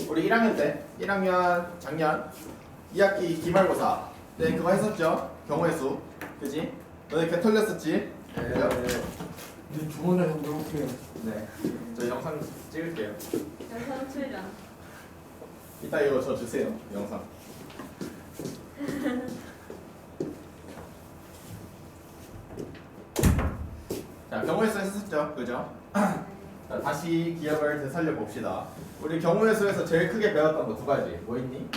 우리 1학년 때 1학년 작년 2학기 기말고사 네 그거 했었죠? 경우의 수 그지? 너네 개 털렸었지? 그죠? 이제 두 번째 정도 할게요. 네. 저 영상 찍을게요. 영상 출연. 이따 이거 저 주세요. 영상. 자, 경우의 수 했었죠? 그죠? 자, 다시 기억을 되살려 봅시다. 우리 경우의 수에서 제일 크게 배웠던 거 두 가지. 뭐 있니?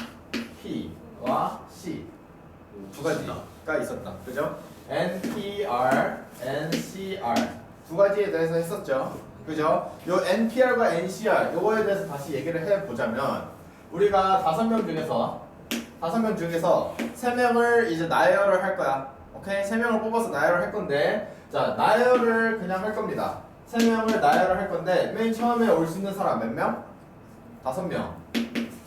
P와 C. 두 가지가 있었다. 그죠? NPR, NCR. 두 가지에 대해서 했었죠. 그죠? 요 NPR과 NCR 요거에 대해서 다시 얘기를 해 보자면 우리가 5명 중에서 3명을 이제 나열을 할 거야. 오케이? 3명을 뽑아서 나열을 할 건데 자, 나열을 그냥 할 겁니다. 3명을 나열을 할 건데 맨 처음에 올 수 있는 사람 몇 명? 5명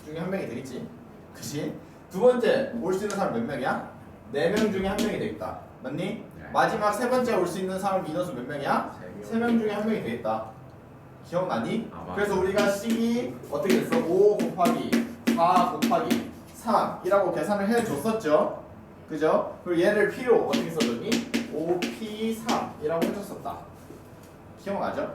중에 한 명이 되겠지. 그치? 두 번째 올 수 있는 사람 몇 명이야? 4명 중에 한 명이 되겠다. 맞니? 네. 마지막 세 번째 올 수 있는 사람 인원수 몇 명이야? 3명 중에 한 명이 되겠다. 기억나니? 아, 그래서 우리가 식이 어떻게 됐어? 5 곱하기 4 곱하기 3이라고 계산을 해줬었죠. 그죠? 그리고 얘를 P로 어떻게 써줬니? 5P3이라고 해줬었다. 기억나죠?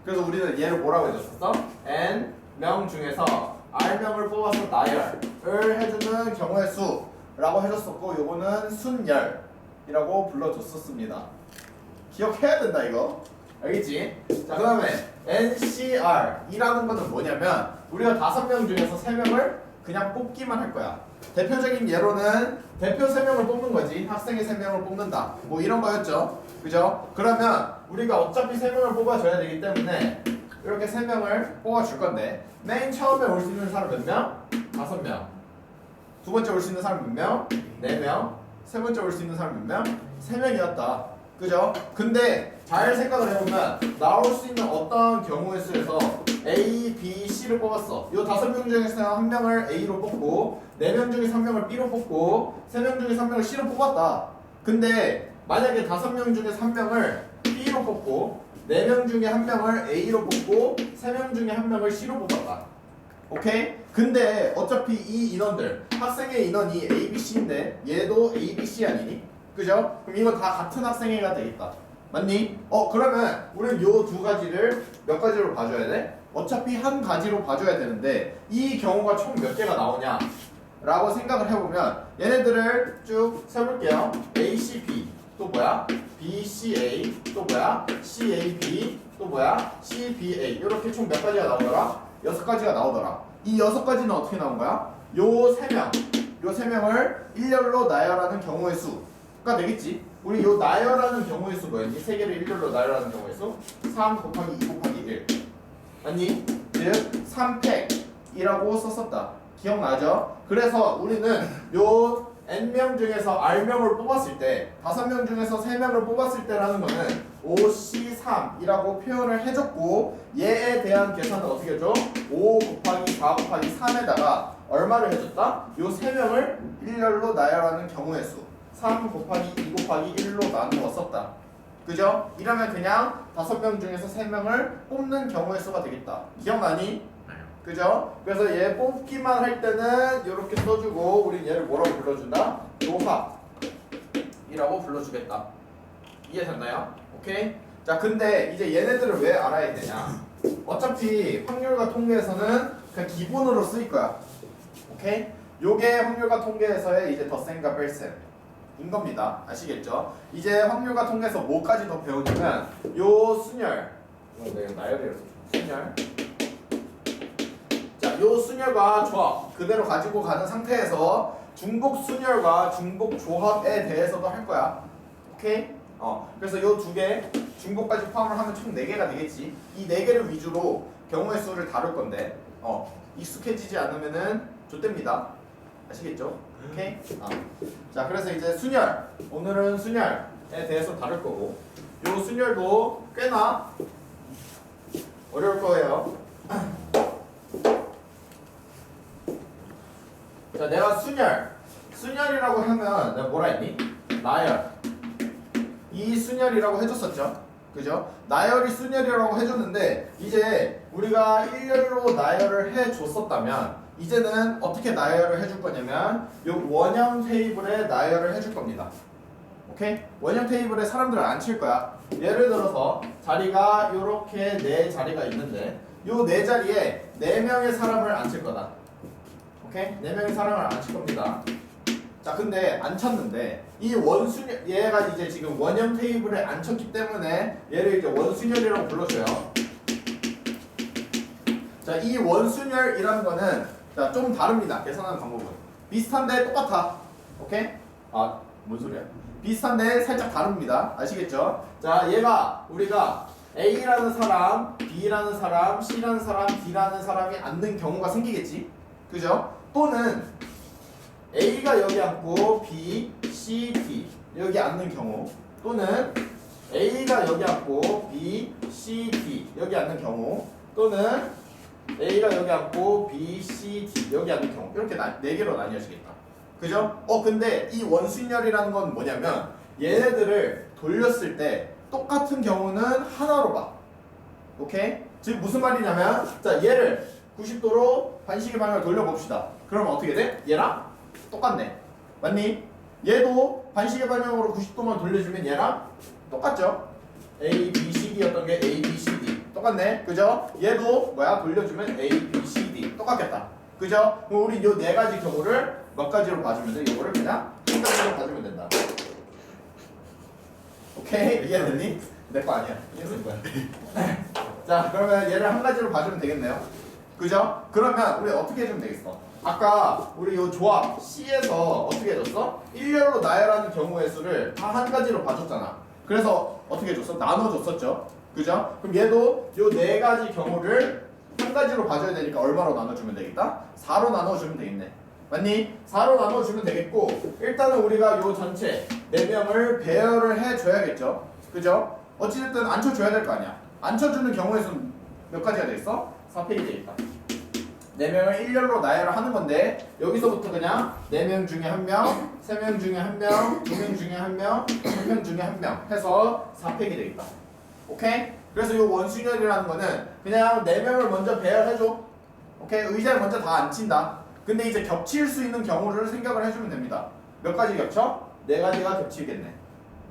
그래서 우리는 얘를 뭐라고 해줬었어? N명 중에서 R명을 뽑아서 나열을 해주는 경우의 수라고 해줬었고 요거는 순열이라고 불러줬었습니다. 기억해야 된다 이거. 알겠지? 자, 그 다음에 NCR이라는 것은 뭐냐면 우리가 5명 중에서 3명을 그냥 뽑기만 할 거야. 대표적인 예로는 대표 3명을 뽑는 거지. 학생의 3명을 뽑는다. 뭐 이런 거였죠. 그죠? 그러면 우리가 어차피 3명을 뽑아줘야 되기 때문에 이렇게 3명을 뽑아줄 건데 맨 처음에 올 수 있는 사람 몇 명? 5명. 두 번째 올 수 있는 사람 몇 명? 4명. 세 번째 올 수 있는 사람 몇 명? 3명이었다. 그죠? 근데 잘 생각을 해보면 나올 수 있는 어떤 경우의 수에서 A, B, C를 뽑았어. 이 5명 중에서 한 명을 A로 뽑고 4명 중에서 한 명을 B로 뽑고 3명 중에서 한 명을 C로 뽑았다. 근데 만약에 5명 중에서 한 명을 B로 뽑고 4명 중에 한 명을 A로 뽑고 3명 중에 한 명을 C로 뽑았다. 오케이? 근데 어차피 이 인원들 학생의 인원이 A, B, C인데 얘도 A, B, C 아니니? 그죠? 그럼 이거 다 같은 학생회가 되겠다. 맞니? 그러면 우리는 요 두 가지를 몇 가지로 봐줘야 돼? 어차피 한 가지로 봐줘야 되는데 이 경우가 총 몇 개가 나오냐? 라고 생각을 해보면 얘네들을 쭉 세볼게요. ACB 또 뭐야? BCA 또 뭐야? CAB 또 뭐야? CBA 이렇게 총 몇 가지가 나오더라? 6가지가 나오더라. 이 6가지는 어떻게 나온 거야? 요 3명을 일렬로 나열하는 경우의 수가 되겠지. 우리 요 나열하는 경우의 수 뭐였니? 세 개를 일렬로 나열하는 경우의 수 3 곱하기 2 곱하기 1 맞니? 즉 3팩이라고 썼었다. 기억나죠? 그래서 우리는 요 N명 중에서 R명을 뽑았을 때 5명 중에서 3명을 뽑았을 때라는 거는 OC3이라고 표현을 해줬고 얘에 대한 계산은 어떻게 해줘? 5 곱하기 4 곱하기 3에다가 얼마를 해줬다? 요 3명을 일렬로 나열하는 경우의 수 3 곱하기 2 곱하기 1로 나누어 썼다. 그죠? 이러면 그냥 5명 중에서 3명을 뽑는 경우의 수가 되겠다. 기억나니? 그죠? 그래서 얘 뽑기만 할 때는 이렇게 써주고 우린 얘를 뭐라고 불러준다? 조합이라고 불러주겠다. 이해됐나요? 오케이? 자, 근데 이제 얘네들을 왜 알아야 되냐? 어차피 확률과 통계에서는 그냥 기본으로 쓰일 거야. 오케이? 요게 확률과 통계에서의 이제 덧셈과 뺄셈인 겁니다. 아시겠죠? 이제 확률과 통계에서 뭐까지 더 배우냐면 요 순열 내가 나열이라서 순열 자, 요 순열과 조합 그대로 가지고 가는 상태에서 중복 순열과 중복 조합에 대해서도 할 거야. 오케이? 그래서 요 두 개 중복까지 포함을 하면 총 4개가 되겠지. 이 4개를 위주로 경우의 수를 다룰 건데 익숙해지지 않으면은 좆됩니다. 아시겠죠? 오케이? 자, 그래서 이제 순열 오늘은 순열에 대해서 다룰 거고 요 순열도 꽤나 어려울 거예요. 자, 내가 순열이라고 하면 내가 뭐라 했니? 나열 이 순열이라고 해줬었죠. 그죠? 나열이 순열이라고 해줬는데 이제 우리가 일렬로 나열을 해줬었다면 이제는 어떻게 나열을 해줄 거냐면 요 원형 테이블에 나열을 해줄 겁니다. 오케이? 원형 테이블에 사람들을 안 칠 거야. 예를 들어서 자리가 요렇게 네 자리가 있는데 요 네 자리에 네 명의 사람을 안 칠 거다. 오케이? 네 명의 사람을 안 칠 겁니다. 자, 근데 안 쳤는데 이 원순열 얘가 이제 지금 원형 테이블에 안 쳤기 때문에 얘를 이제 원순열이라고 불러줘요. 자, 이 원순열이라는 거는 자, 좀 다릅니다. 계산하는 방법은 비슷한데 똑같아. 오케이? 아, 뭔 소리야? 비슷한데 살짝 다릅니다. 아시겠죠? 자, 얘가 우리가 A라는 사람, B라는 사람, C라는 사람, D라는 사람이 앉는 경우가 생기겠지? 그죠? 또는 A가 여기 앉고 B, C, D 여기 앉는 경우, 또는 A가 여기 앉고 B, C, D 여기 앉는 경우, 또는 A가 여기 앉고 B, C, D 여기 앉는 경우, 이렇게 네 개로 나뉘어지겠다. 그죠? 근데 이 원순열이라는 건 뭐냐면 얘네들을 돌렸을 때 똑같은 경우는 하나로 봐. 오케이? 즉 무슨 말이냐면 자, 얘를 90도로 반시계 방향을 돌려봅시다. 그러면 어떻게 돼? 얘랑 똑같네. 맞니? 얘도 반시계 방향으로 90도만 돌려주면 얘랑 똑같죠? A, B, C, D였던 게 A, B, C, D 똑같네. 그죠? 얘도 뭐야? 돌려주면 A, B, C, D 똑같겠다. 그죠? 그럼 우리 요 네 가지 경우를 몇 가지로 봐주면 돼? 이거를 그냥 한 가지로 봐주면 된다. 오케이? 이해됐니? 내 거 아니야. 이해된 거야. 자, 그러면 얘를 한 가지로 봐주면 되겠네요. 그죠? 그러면 우리 어떻게 해주면 되겠어? 아까 우리 요 조합 C에서 어떻게 해줬어? 일렬로 나열하는 경우의 수를 다 한 가지로 봐줬잖아. 그래서 어떻게 해줬어? 나눠줬었죠. 그죠? 그럼 얘도 요 네 가지 경우를 한 가지로 봐줘야 되니까 얼마로 나눠주면 되겠다? 4로 나눠주면 되겠네. 맞니? 4로 나눠주면 되겠고, 일단은 우리가 요 전체 4명을 배열을 해줘야겠죠. 그죠? 어찌됐든 앉혀줘야 될 거 아니야. 앉혀주는 경우의 수는 몇 가지가 되겠어? 4페이지에 있다. 4명을 일렬로 나열을 하는 건데 여기서부터 그냥 4명 중에 1명, 3명 중에 1명, 2명 중에 1명, 1명 중에 1명 해서 4팩이 되겠다. 오케이? 그래서 이 원순열이라는 거는 그냥 4명을 먼저 배열해줘. 오케이? 의자를 먼저 다 앉힌다. 근데 이제 겹칠 수 있는 경우를 생각을 해주면 됩니다. 몇 가지 겹쳐? 4가지가 겹치겠네.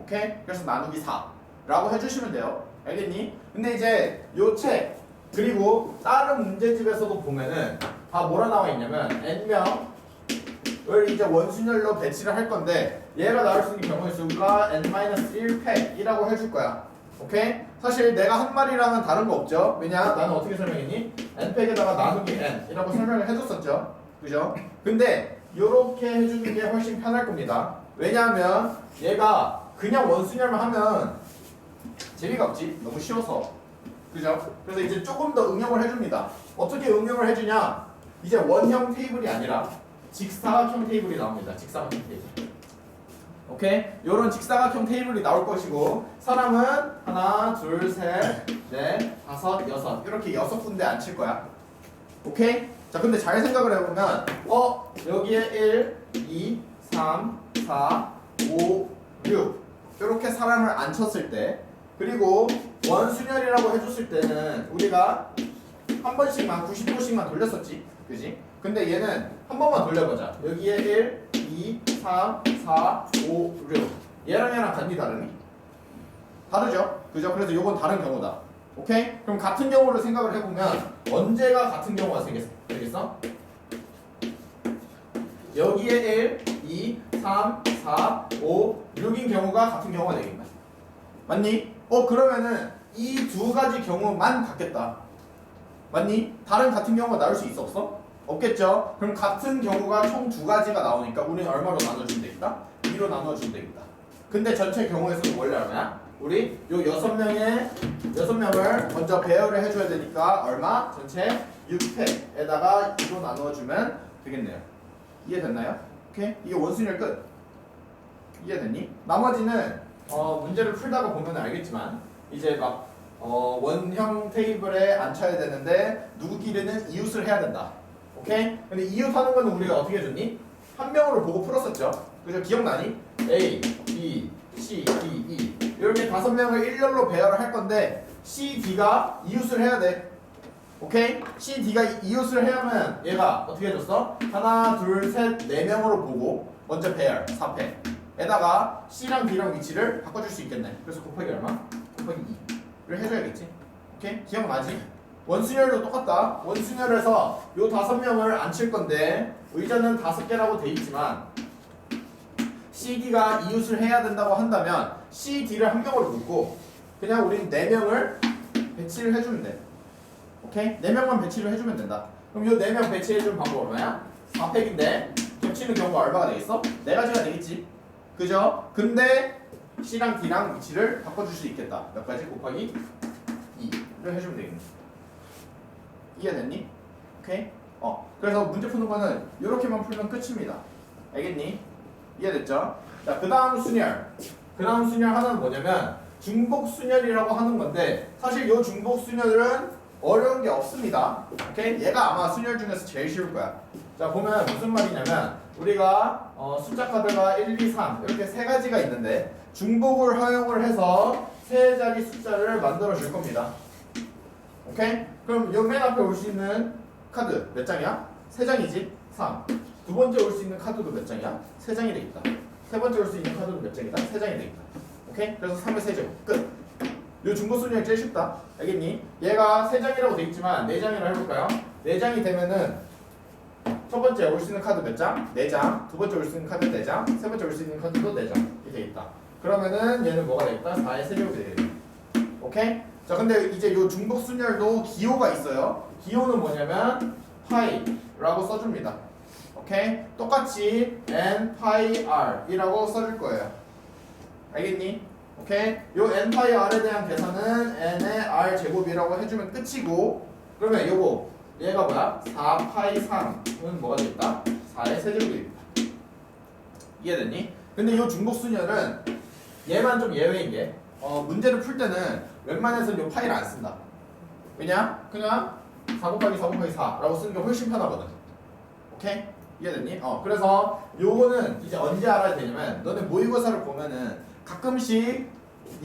오케이? 그래서 나누기 4라고 해주시면 돼요. 알겠니? 근데 이제 요 책 그리고 다른 문제집에서도 보면은 다 뭐라 나와 있냐면 n명을 이제 원순열로 배치를 할 건데 얘가 나올 수 있는 경우의 수가 n-1팩이라고 해줄 거야. 오케이? 사실 내가 한 말이랑은 다른 거 없죠? 왜냐? 나는 어떻게 설명했니? n팩에다가 나누기 n이라고 설명을 해줬었죠? 그죠? 근데 요렇게 해주는 게 훨씬 편할 겁니다. 왜냐하면 얘가 그냥 원순열만 하면 재미가 없지? 너무 쉬워서. 그죠? 그래서 이제 조금 더 응용을 해줍니다. 어떻게 응용을 해주냐? 이제 원형 테이블이 아니라 직사각형 테이블이 나옵니다. 직사각형 테이블. 오케이? 요런 직사각형 테이블이 나올 것이고 사람은 하나, 둘, 셋, 넷, 다섯, 여섯 이렇게 6군데 앉힐 거야. 오케이? 자, 근데 잘 생각을 해보면 여기에 1, 2, 3, 4, 5, 6 이렇게 사람을 앉혔을 때 그리고 원순열이라고 해줬을 때는 우리가 한 번씩만 90도씩만 돌렸었지. 그지? 근데 얘는 한 번만 돌려보자. 여기에 1, 2, 3, 4, 5, 6 얘랑 단위 다르니? 다르죠? 그죠? 그래서 요건 다른 경우다. 오케이? 그럼 같은 경우를 생각을 해보면 언제가 같은 경우가 되겠어? 여기에 1, 2, 3, 4, 5, 6인 경우가 같은 경우가 되겠다. 맞니? 그러면은 이 두 가지 경우만 같겠다. 맞니? 다른 같은 경우가 나올 수 있어 없어? 없겠죠? 그럼 같은 경우가 총 2가지가 나오니까 우리는 얼마로 나눠주면 되겠다? 2로 나눠주면 되겠다. 근데 전체 경우의 수는 원래 얼마야? 우리 요 6명을 먼저 배열을 해줘야 되니까 얼마? 전체 6팩에다가 2로 나눠주면 되겠네요. 이해됐나요? 오케이? 이게 원순열 끝. 이해됐니? 나머지는 문제를 풀다가 보면 알겠지만 이제 막 원형 테이블에 앉혀야 되는데 누구끼리는 이웃을 해야 된다. 오케이? 근데 이웃 하는 거는 우리가 어떻게 해줬니? 한 명으로 보고 풀었었죠. 그죠? 기억나니? A, B, C, D, E 이렇게 5명을 일렬로 배열을 할 건데 C, D가 이웃을 해야 돼. 오케이? C, D가 이웃을 해야만 얘가 어떻게 해줬어? 하나, 둘, 셋, 네 명으로 보고 먼저 배열 4패 에다가 C랑 D랑 위치를 바꿔줄 수 있겠네. 그래서 곱하기 얼마? 곱하기 2를 해줘야겠지. 오케이? 기억나지? 원순열도 똑같다. 원순열에서 요 5명을 앉힐 건데 의자는 5개라고 돼 있지만 CD가 이웃을 해야 된다고 한다면 CD를 한 명으로 묶고 그냥 우린 4명을 배치를 해주면 돼. 오케이? 4명만 배치를 해주면 된다. 그럼 이 4명 배치해주는 방법 얼마야? 4팩인데 겹치는 경우가 얼마가 되겠어? 4가지가 되겠지. 그죠? 근데 C랑 D랑 위치를 바꿔줄 수 있겠다. 몇 가지? 곱하기 2를 해주면 되겠네. 이해됐니? 오케이? 그래서 문제 푸는 거는 이렇게만 풀면 끝입니다. 알겠니? 이해됐죠? 자, 그 다음 순열. 그 다음 순열 하나는 뭐냐면 중복 순열이라고 하는 건데 사실 이 중복 순열은 어려운 게 없습니다. 오케이? 얘가 아마 순열 중에서 제일 쉬울 거야. 자, 보면 무슨 말이냐면 우리가 숫자 카드가 1, 2, 3 이렇게 3가지가 있는데 중복을 허용을 해서 3자리 숫자를 만들어 줄 겁니다. 오케이? 그럼 요 맨 앞에 올 수 있는 카드 몇 장이야? 3장이지? 3. 두 번째 올 수 있는 카드도 몇 장이야? 3장이 되겠다. 세 번째 올 수 있는 카드도 몇 장이다? 3장이 되겠다. 오케이? 그래서 3의 세제곱 끝. 요 중복순열 제일 쉽다. 알겠니? 얘가 3장이라고 돼 있지만 4장이라고 해볼까요? 4장이 되면은 첫 번째 올 수 있는 카드 몇 장? 4장. 두 번째 올 수 있는 카드 4장. 세 번째 올 수 있는 카드도 4장이 되겠다. 그러면은 얘는 뭐가 되겠다? 4의 세제곱이 되겠다. 오케이? 자, 근데 이제 요 중복 순열도 기호가 있어요. 기호는 뭐냐면 파이라고 써줍니다. 오케이? 똑같이 n 파이 r이라고 써줄 거예요. 알겠니? 오케이? 요 n 파이 r에 대한 계산은 n의 r 제곱이라고 해주면 끝이고, 그러면 요거 얘가 뭐야? 4 파이 3은 뭐가 되겠다? 4의 세제곱이 되겠다. 이해됐니? 근데 요 중복 순열은 얘만 좀 예외인 게 문제를 풀 때는 웬만해서 요 파이를 안 쓴다. 왜냐? 그냥 4 곱하기 4 곱하기 4라고 쓰는 게 훨씬 편하거든. 오케이? 이해됐니? 그래서 요거는 이제 언제 알아야 되냐면 너네 모의고사를 보면은 가끔씩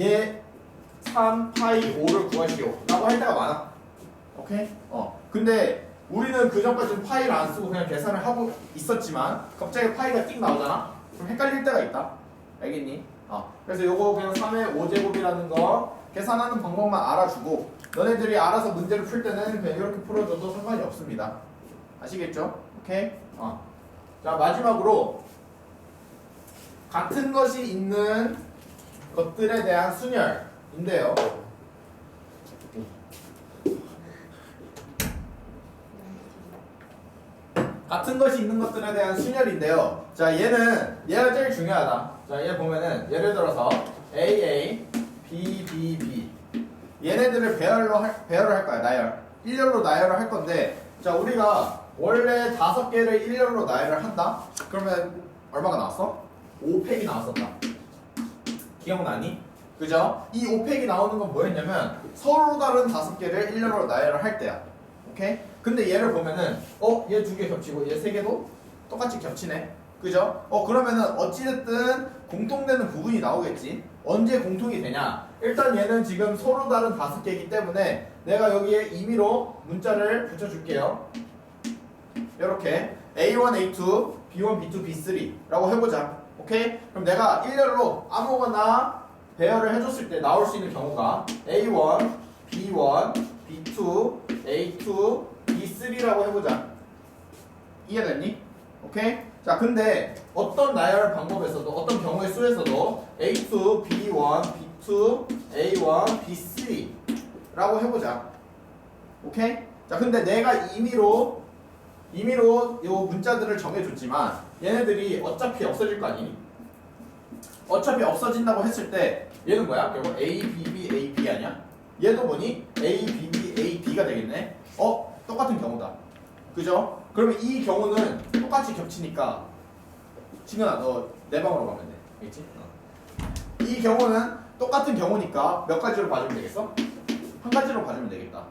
얘 3 파이 5를 구하시오 라고 할 때가 많아. 오케이? 근데 우리는 그 전까지는 파이를 안 쓰고 그냥 계산을 하고 있었지만 갑자기 파이가 띡 나오잖아? 그럼 헷갈릴 때가 있다. 알겠니? 그래서 요거 그냥 3의 5제곱이라는 거 계산하는 방법만 알아주고 너네들이 알아서 문제를 풀 때는 그냥 이렇게 풀어줘도 상관이 없습니다. 아시겠죠? 오케이? 자, 마지막으로 같은 것이 있는 것들에 대한 순열인데요. 같은 것이 있는 것들에 대한 순열인데요. 자, 얘가 제일 중요하다. 자, 얘 보면은 예를 들어서 AA, BBB 얘네들을 배열을 할 거야. 나열. 일렬로 나열을 할 건데, 자, 우리가 원래 5개를 일렬로 나열을 한다? 그러면 얼마가 나왔어? 5팩이 나왔었다. 기억나니? 그죠? 이 5팩이 나오는 건 뭐였냐면 서로 다른 5개를 일렬로 나열을 할 때야. 오케이? 근데 얘를 보면은 얘 2개 겹치고 얘 3개도 똑같이 겹치네. 그죠? 그러면은 어찌됐든 공통되는 부분이 나오겠지. 언제 공통이 되냐? 일단 얘는 지금 서로 다른 5개이기 때문에 내가 여기에 임의로 문자를 붙여줄게요. 이렇게 A1, A2, B1, B2, B3라고 해보자. 오케이? 그럼 내가 일렬로 아무거나 배열을 해줬을 때 나올 수 있는 경우가 A1, B1, B2, A2, B3라고 해보자. 이해됐니? 오케이? 자, 근데 어떤 나열 방법에서도 어떤 경우의 수에서도 A2, B1, B2, A1, B3라고 해보자. 오케이? 자, 근데 내가 임의로 요 문자들을 정해줬지만 얘네들이 어차피 없어질 거 아니니? 어차피 없어진다고 했을 때 얘는 뭐야? 결국 A, B, B, A, B 아니야? 얘도 뭐니? A, B, B, A, B가 되겠네? 똑같은 경우다. 그죠? 그러면 이 경우는 똑같이 겹치니까 진현아, 너 내 방으로 가면 돼. 알겠지? 이 경우는 똑같은 경우니까 몇 가지로 봐주면 되겠어? 한 가지로 봐주면 되겠다.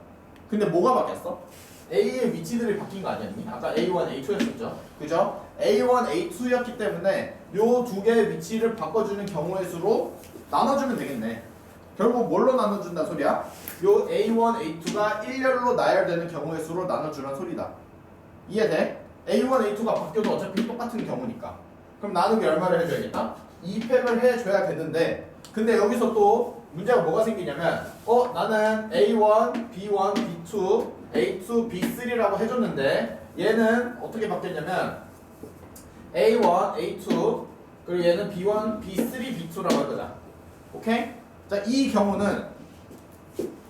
근데 뭐가 바뀌었어? A의 위치들이 바뀐 거 아니었니? 아까 A1, A2였었죠? 그죠? A1, A2였기 때문에 요 2개의 위치를 바꿔주는 경우의 수로 나눠주면 되겠네. 결국 뭘로 나눠준다 소리야? 요 A1, A2가 일렬로 나열되는 경우의 수로 나눠주는 소리다. 이해돼? A1, A2가 바뀌어도 어차피 똑같은 경우니까. 그럼 나누기 얼마를 해줘야겠다? 2팩을 해줘야겠는데, 근데 여기서 또 문제가 뭐가 생기냐면, 나는 A1, B1, B2, A2, B3라고 해줬는데, 얘는 어떻게 바뀌었냐면, A1, A2, 그리고 얘는 B1, B3, B2라고 할 거다. 오케이? 자, 이 경우는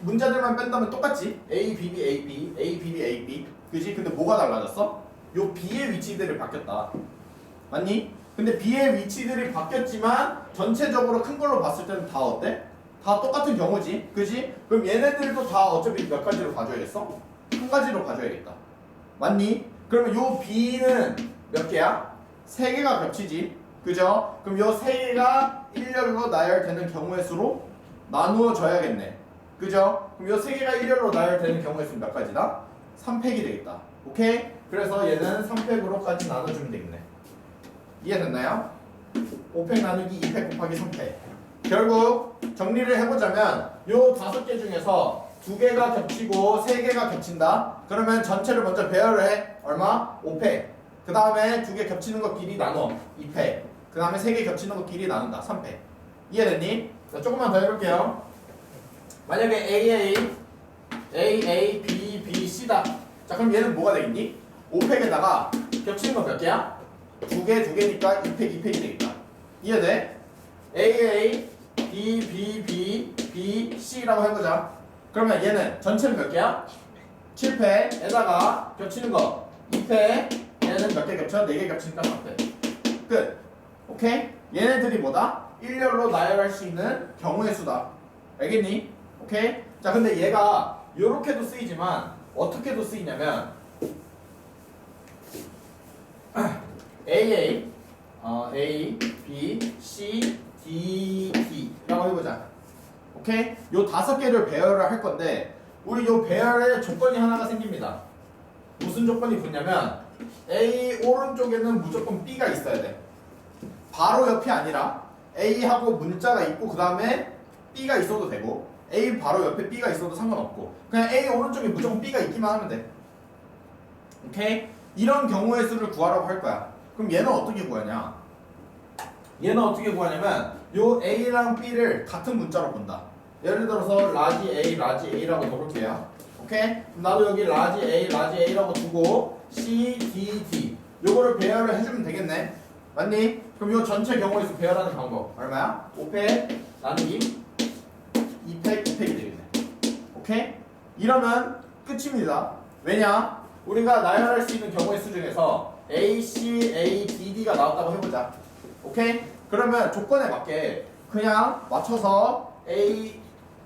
문자들만 뺀다면 똑같지? A, B, B, A, B, A, B, B, A, B. 그지? 근데 뭐가 달라졌어? 요 B의 위치들이 바뀌었다. 맞니? 근데 B의 위치들이 바뀌었지만 전체적으로 큰 걸로 봤을 때는 다 어때? 다 똑같은 경우지. 그지? 그럼 얘네들도 다 어차피 몇 가지로 봐줘야겠어? 한 가지로 봐줘야겠다. 맞니? 그러면 요 B는 몇 개야? 3개가 겹치지. 그죠? 그럼 요 3개가 일렬로 나열되는 경우의 수로 나누어 줘야겠네. 그죠? 그럼 요 3개가 일렬로 나열되는 경우의 수는 몇 가지다? 3팩이 되겠다. 오케이? 그래서 얘는 3팩으로까지 나눠주면 되겠네. 이해됐나요? 5팩 나누기 2팩 곱하기 3팩. 결국 정리를 해보자면 요 5개 중에서 2개가 겹치고 3개가 겹친다. 그러면 전체를 먼저 배열을 해. 얼마? 5팩. 그 다음에 2개 겹치는 것끼리 나눠. 2팩. 그 다음에 3개 겹치는 것끼리 나눈다. 3팩. 이해됐니? 자, 조금만 더 해볼게요. 만약에 AA, B, B, C다. 자, 그럼 얘는 뭐가 되겠니? 5팩에다가 겹치는 건 몇 개야? 2개니까 2팩 되겠다. 이해돼? AA, B, B, B, B, C라고 해보자. 그러면 얘는 전체는 몇 개야? 7팩에다가 겹치는 거 2팩. 얘는 몇 개 겹쳐? 4개 겹치니까 4팩. 끝. 오케이? 얘네들이 뭐다? 일렬로 나열할 수 있는 경우의 수다. 알겠니? 오케이? 자, 근데 얘가 요렇게도 쓰이지만 어떻게도 쓰이냐면 A, B, C, D, D라고 해보자. 오케이? 요 5개를 배열을 할 건데 우리 요 배열에 조건이 하나가 생깁니다. 무슨 조건이 붙냐면 A 오른쪽에는 무조건 B가 있어야 돼. 바로 옆이 아니라 A하고 문자가 있고 그 다음에 B가 있어도 되고 A 바로 옆에 B가 있어도 상관없고 그냥 A 오른쪽에 무조건 B가 있기만 하면 돼. 오케이? 이런 경우의 수를 구하라고 할 거야. 그럼 얘는 어떻게 구하냐? 얘는 어떻게 구하냐면 요 A랑 B를 같은 문자로 본다. 예를 들어서 라지 A라고 넣을게요. 오케이? 그럼 나도 여기 라지 A라고 두고 C, D 요거를 배열을 해주면 되겠네. 맞니? 그럼 요 전체 경우의 수 배열하는 방법 얼마야? 5팩 나누기 2팩 되겠네. 오케이? 이러면 끝입니다. 왜냐? 우리가 나열할 수 있는 경우의 수 중에서 A, C, A, D, D가 나왔다고 해보자. 오케이? 그러면 조건에 맞게 그냥 맞춰서 A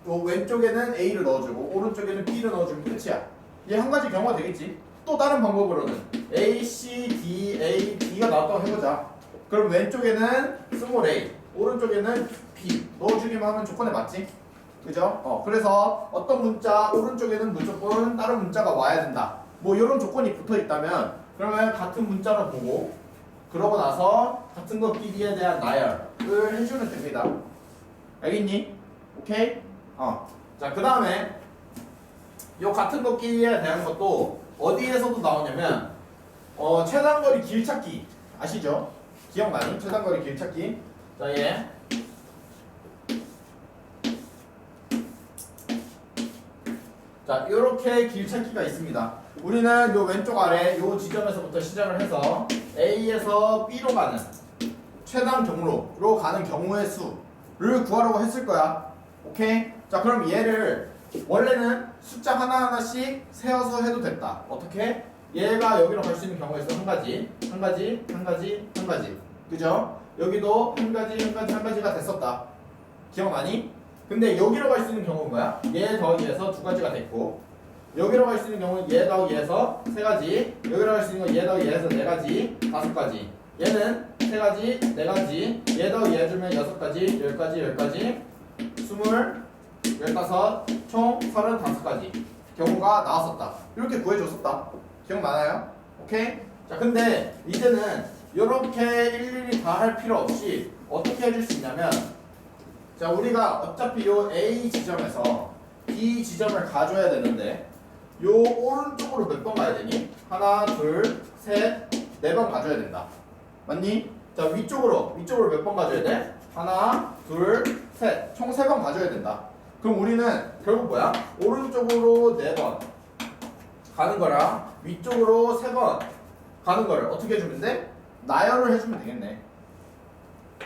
요 왼쪽에는 A를 넣어주고 오른쪽에는 B를 넣어주면 끝이야. 얘 한 가지 경우가 되겠지. 또 다른 방법으로는 A, C, D, A, D가 나왔다고 해보자. 그럼 왼쪽에는 스몰 a, 오른쪽에는 b 넣어주기만 하면 조건에 맞지? 그죠? 그래서 어떤 문자 오른쪽에는 무조건 다른 문자가 와야 된다. 뭐 이런 조건이 붙어 있다면 그러면 같은 문자로 보고 그러고 나서 같은 것끼리에 대한 나열을 해주면 됩니다. 알겠니? 오케이? 자, 그 다음에 요 같은 것끼리에 대한 것도 어디에서도 나오냐면 최단거리 길찾기 아시죠? 기억나니? 최단거리 길찾기. 자, 얘. 자, 요렇게 길찾기가 있습니다. 우리는 요 왼쪽 아래 요 지점에서부터 시작을 해서 A에서 B로 가는 최단 경로로 가는 경우의 수를 구하라고 했을 거야. 오케이? 자, 그럼 얘를 원래는 숫자 하나하나씩 세어서 해도 됐다. 어떻게? 얘가 여기로 갈 수 있는 경우의 수 한 가지. 그죠? 여기도 한 가지가 됐었다. 기억나니? 근데 여기로 갈 수 있는 경우는 뭐야? 얘 더하기에서 2가지가 됐고 여기로 갈 수 있는 경우는 얘 더하기에서 3가지 여기로 갈 수 있는 건 얘 더하기에서 4가지 5가지 얘는 3가지 4가지 얘 더하기 얘 주면 6가지 10가지 20 15 총 35가지 경우가 나왔었다. 이렇게 구해줬었다. 기억나나요? 오케이? 자, 근데 이제는 이렇게 일일이 다 할 필요 없이 어떻게 해줄 수 있냐면 자, 우리가 어차피 요 A 지점에서 B 지점을 가줘야 되는데 요 오른쪽으로 몇 번 가야 되니? 하나, 둘, 셋, 네 번 가줘야 된다. 맞니? 자, 위쪽으로 몇 번 가줘야 돼? 하나, 둘, 셋. 총 3번 가줘야 된다. 그럼 우리는 결국 뭐야? 오른쪽으로 4번 가는 거랑 위쪽으로 3번 가는 거를 어떻게 해주면 돼? 나열을 해주면 되겠네.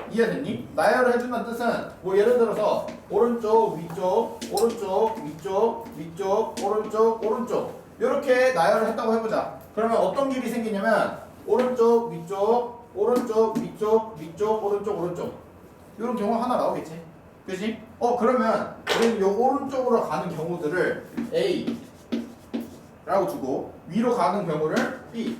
이해됐니? 나열을 해준다는 뜻은 뭐 예를 들어서 오른쪽, 위쪽, 오른쪽, 위쪽, 위쪽, 오른쪽, 오른쪽 이렇게 나열을 했다고 해보자. 그러면 어떤 길이 생기냐면 오른쪽, 위쪽, 오른쪽, 위쪽, 위쪽, 오른쪽, 오른쪽 이런 경우가 하나 나오겠지. 그지? 그러면 우리는 요 오른쪽으로 가는 경우들을 A 라고 두고 위로 가는 경우를 B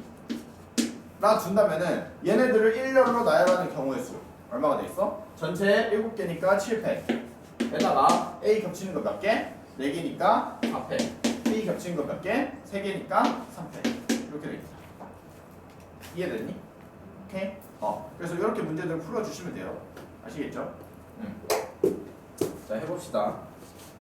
라 준다면은 얘네들을 일렬로 나열하는 경우의 수 얼마가 되겠어? 전체 7개니까 7패 에다가 A 겹치는 거 몇 개? 4개니까 4패 B 겹치는 거 몇 개? 3개니까 3패 이렇게 되겠다. 이해됐니? 오케이? 그래서 이렇게 문제들을 풀어주시면 돼요. 아시겠죠? 자, 해봅시다.